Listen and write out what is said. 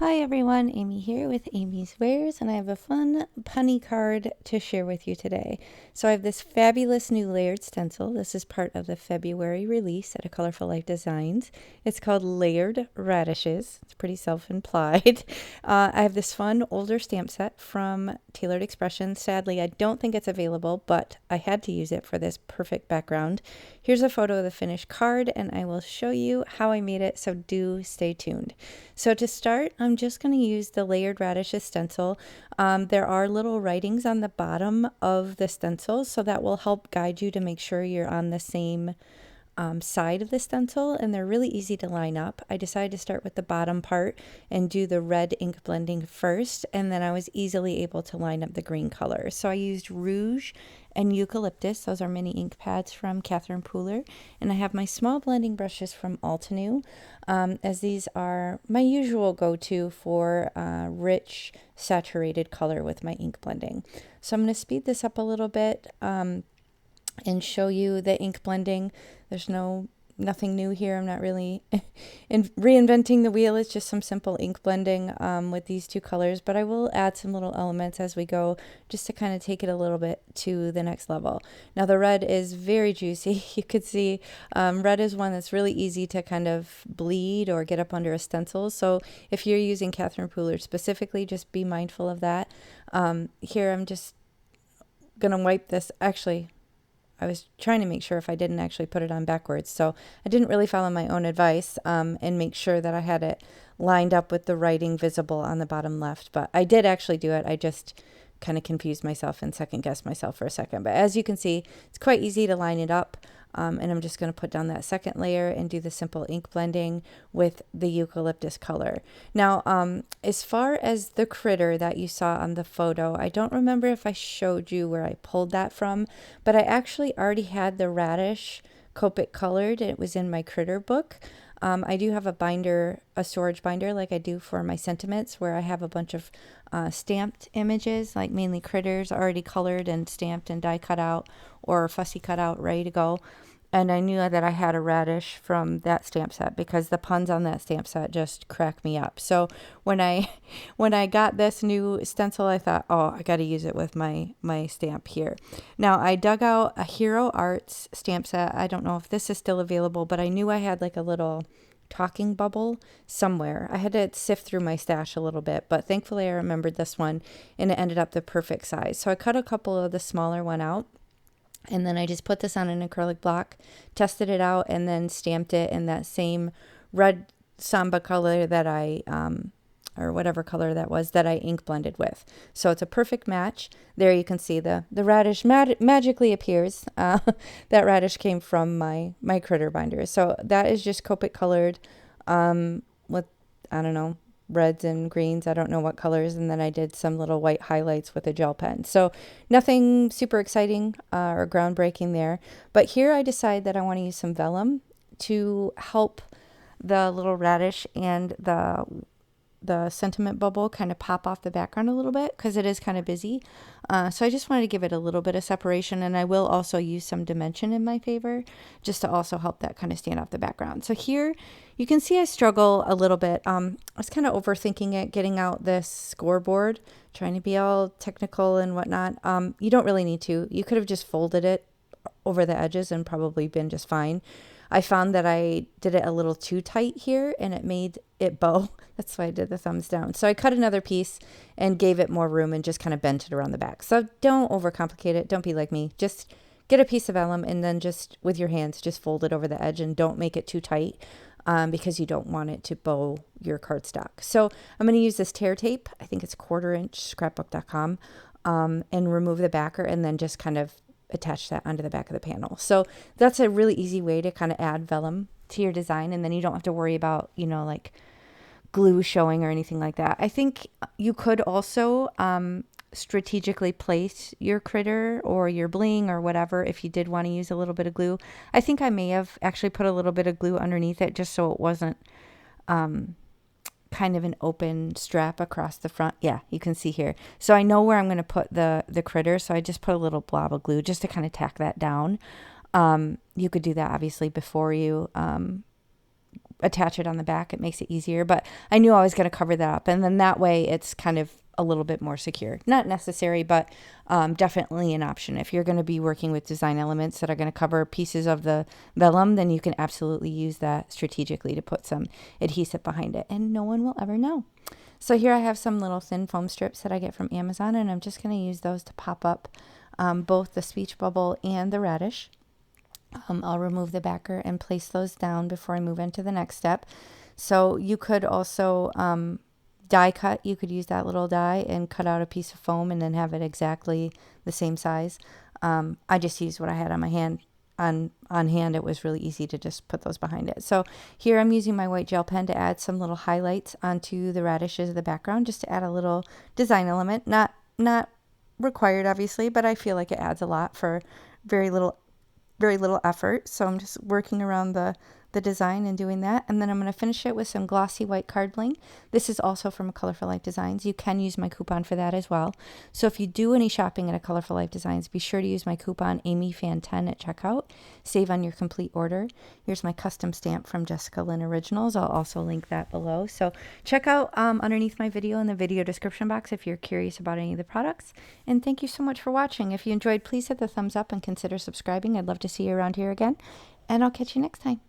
Hi everyone, Amy here with amyswares, and I have a fun punny card to share with you today. So I have this fabulous new layered stencil. This is part of the February release at A Colorful Life Designs. It's called Layered Radishes. It's pretty self-implied. I have this fun older stamp set from Tailored Expressions. Sadly, I don't think it's available, but I had to use it for this perfect background. Here's a photo of the finished card, and I will show you how I made it, so do stay tuned. So to start, I'm just going to use the Layered Radishes stencil. There are little writings on the bottom of the stencil, so that will help guide you to make sure you're on the same side of the stencil, and they're really easy to line up. I decided to start with the bottom part and do the red ink blending first, and then I was easily able to line up the green color. So I used rouge and eucalyptus. Those are mini ink pads from 𝗵𝗲𝗃𝗃, and I have my small blending brushes from 𝗫𝗏𝗃, as these are my usual go-to for rich saturated color with my ink blending. So I'm going to speed this up a little bit and show you the ink blending. There's nothing new here. I'm not really reinventing the wheel. It's just some simple ink blending with these two colors, but I will add some little elements as we go just to kind of take it a little bit to the next level. Now the red is very juicy. You could see red is one that's really easy to kind of bleed or get up under a stencil. So if you're using 𝗵𝗲𝗃𝗃 specifically, just be mindful of that. Here I'm just gonna wipe this. Actually, I was trying to make sure if I didn't actually put it on backwards. So I didn't really follow my own advice and make sure that I had it lined up with the writing visible on the bottom left. But I did actually do it. I just kind of confused myself and second guessed myself for a second. But as you can see, it's quite easy to line it up. And I'm just going to put down that second layer and do the simple ink blending with the eucalyptus color. Now, as far as the critter that you saw on the photo, I don't remember if I showed you where I pulled that from, but I actually already had the radish Copic colored. It was in my critter book. I do have a binder, a storage binder like I do for my sentiments, where I have a bunch of stamped images, like mainly critters already colored and stamped and die cut out or fussy cut out, ready to go. And I knew that I had a radish from that stamp set because the puns on that stamp set just crack me up. So when I got this new stencil, I thought, oh, I got to use it with my stamp here. Now I dug out a Hero Arts stamp set. I don't know if this is still available, but I knew I had like a little talking bubble somewhere. I had to sift through my stash a little bit, but thankfully I remembered this one and it ended up the perfect size. So I cut a couple of the smaller one out, and then I just put this on an acrylic block, tested it out, and then stamped it in that same red samba color that I, or whatever color that was, that I ink blended with. So it's a perfect match. There you can see the radish magically appears. That radish came from my critter binder. So that is just Copic colored with, I don't know, reds and greens. I don't know what colors. And then I did some little white highlights with a gel pen. So nothing super exciting or groundbreaking there. But here I decide that I want to use some vellum to help the little radish and the sentiment bubble kind of pop off the background a little bit because it is kind of busy. So I just wanted to give it a little bit of separation, and I will also use some dimension in my favor just to also help that kind of stand off the background. So here you can see I struggle a little bit. I was kind of overthinking it, getting out this scoreboard, trying to be all technical and whatnot. You don't really need to. You could have just folded it over the edges and probably been just fine. I found that I did it a little too tight here and it made it bow. That's why I did the thumbs down. So I cut another piece and gave it more room and just kind of bent it around the back. So don't overcomplicate it. Don't be like me. Just get a piece of vellum and then just with your hands, just fold it over the edge and don't make it too tight because you don't want it to bow your cardstock. So I'm going to use this tear tape. I think it's 1/4 inch, scrapbook.com, and remove the backer and then just kind of attach that onto the back of the panel. So that's a really easy way to kind of add vellum to your design, and then you don't have to worry about, you know, like glue showing or anything like that. I think you could also strategically place your critter or your bling or whatever if you did want to use a little bit of glue. I think I may have actually put a little bit of glue underneath it just so it wasn't kind of an open strap across the front. Yeah, you can see here. So I know where I'm going to put the critter, so I just put a little blob of glue just to kind of tack that down. You could do that obviously before you attach it on the back. It makes it easier, but I knew I was going to cover that up. And then that way it's kind of a little bit more secure. Not necessary, but definitely an option. If you're going to be working with design elements that are going to cover pieces of the vellum, then you can absolutely use that strategically to put some adhesive behind it, and no one will ever know. So here I have some little thin foam strips that I get from Amazon, and I'm just going to use those to pop up both the speech bubble and the radish. I'll remove the backer and place those down before I move into the next step. So you could also die cut. You could use that little die and cut out a piece of foam and then have it exactly the same size. I just used what I had on my hand. On hand, it was really easy to just put those behind it. So here I'm using my white gel pen to add some little highlights onto the radishes of the background, just to add a little design element. Not required, obviously, but I feel like it adds a lot for very little effort. So I'm just working around the design and doing that. And then I'm going to finish it with some glossy white cardling. This is also from Colourful Life Designs. You can use my coupon for that as well. So if you do any shopping at a Colourful Life Designs, be sure to use my coupon 𝗵𝗲𝗃10 at checkout. Save on your complete order. Here's my custom stamp from Jessica Lynn Originals. I'll also link that below. So check out underneath my video in the video description box if you're curious about any of the products. And thank you so much for watching. If you enjoyed, please hit the thumbs up and consider subscribing. I'd love to see you around here again. And I'll catch you next time.